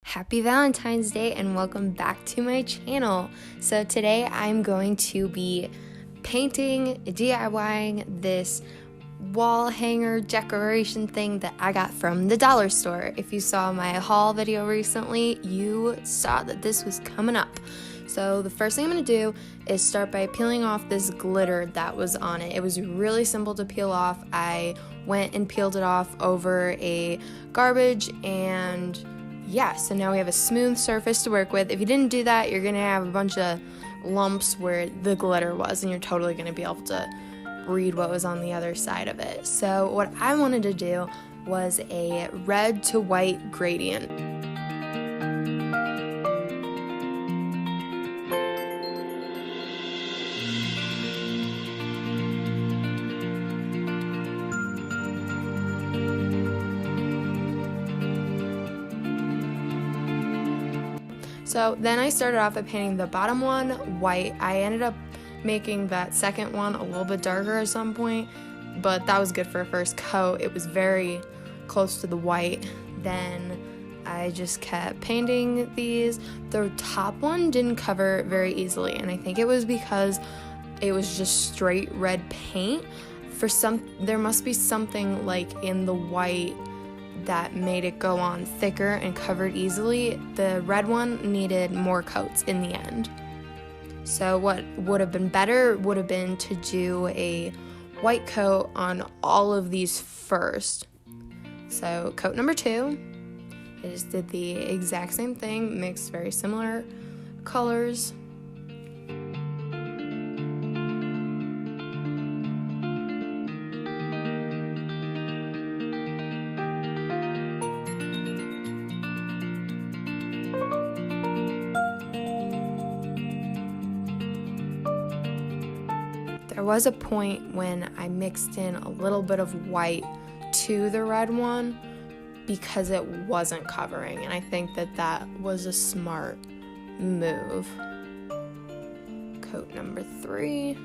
Happy Valentine's Day and welcome back to my channel. So today I'm going to be painting, DIYing this wall hanger decoration thing that I got from the dollar store. If you saw my haul video recently, you saw that this was coming up. So the first thing I'm going to do is start by peeling off this glitter that was on it. It was really simple to peel off. I went and peeled it off over a garbage and yeah, so now we have a smooth surface to work with. If you didn't do that, you're going to have a bunch of lumps where the glitter was, and you're totally going to be able to read what was on the other side of it. So what I wanted to do was a red to white gradient. So then I started off by painting the bottom one white. I ended up making that second one a little bit darker at some point, but that was good for a first coat. It was very close to the white. Then I just kept painting these. The top one didn't cover very easily, and I think it was because it was just straight red paint. There must be something like in the white that made it go on thicker and covered easily. The red one needed more coats in the end. So what would have been better would have been to do a white coat on all of these first. So coat number 2, I just did the exact same thing, mixed very similar colors. There was a point when I mixed in a little bit of white to the red one because it wasn't covering, and I think that was a smart move. Coat number 3.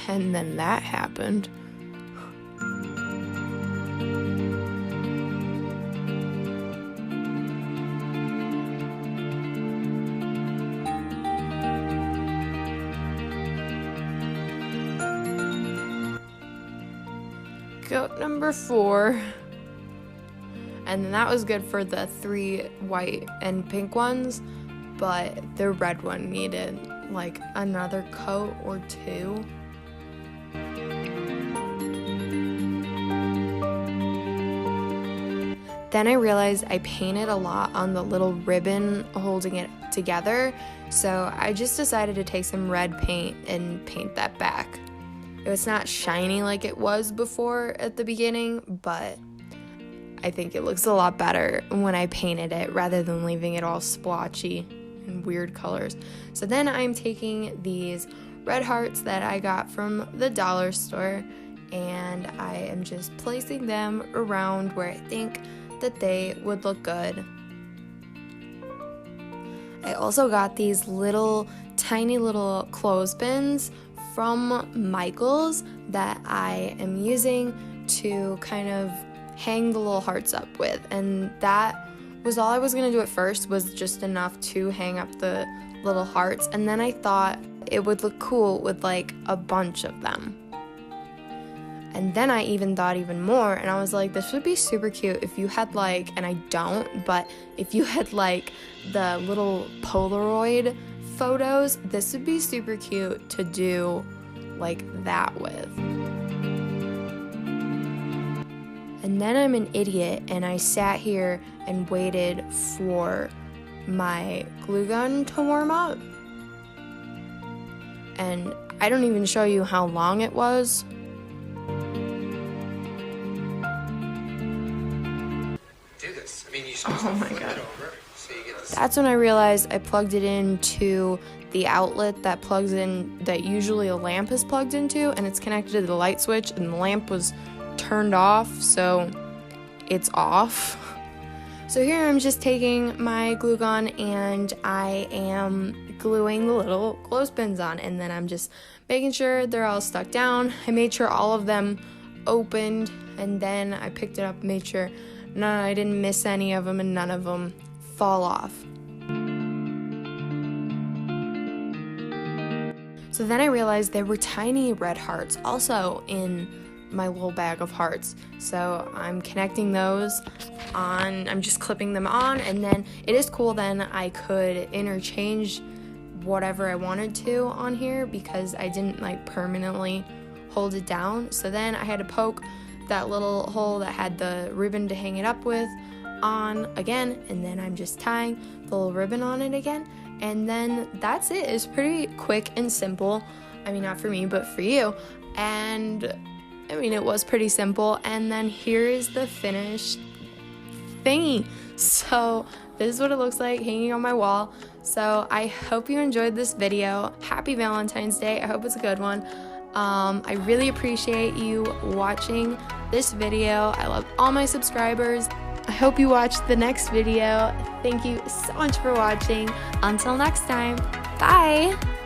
And then that happened. Coat number 4, and then that was good for the 3 white and pink ones, but the red one needed like another coat or 2. Then I realized I painted a lot on the little ribbon holding it together, so I just decided to take some red paint and paint that back. It's not shiny like it was before at the beginning, but I think it looks a lot better when I painted it rather than leaving it all splotchy and weird colors. So then I'm taking these red hearts that I got from the dollar store, and I am just placing them around where I think that they would look good. I also got these tiny little clothespins from Michael's that I am using to kind of hang the little hearts up with, and that was all I was gonna do at first, was just enough to hang up the little hearts, and then I thought it would look cool with like a bunch of them. And then I even thought even more, and I was like, this would be super cute if you had like, and I don't, but if you had like the little Polaroid photos, this would be super cute to do like that with. And then I'm an idiot, and I sat here and waited for my glue gun to warm up, and I don't even show you how long it was. Oh my god. That's when I realized I plugged it into the outlet that plugs in, that usually a lamp is plugged into, and it's connected to the light switch, and the lamp was turned off, so it's off. So here I'm just taking my glue gun and I am gluing the little clothespins on, and then I'm just making sure they're all stuck down. I made sure all of them opened, and then I picked it up, made sure I didn't miss any of them and none of them fall off. So then I realized there were tiny red hearts also in my little bag of hearts. So I'm connecting those on, I'm just clipping them on, and then it is cool then I could interchange whatever I wanted to on here because I didn't like permanently hold it down. So then I had to poke that little hole that had the ribbon to hang it up with on again, and then I'm just tying the little ribbon on it again, and then that's it. It's pretty quick and simple. I mean, not for me, but for you. And I mean, it was pretty simple. And then here is the finished thingy. So this is what it looks like hanging on my wall. So I hope you enjoyed this video. Happy Valentine's Day. I hope it's a good one. I really appreciate you watching this video. I love all my subscribers. I hope you watch the next video. Thank you so much for watching. Until next time, bye!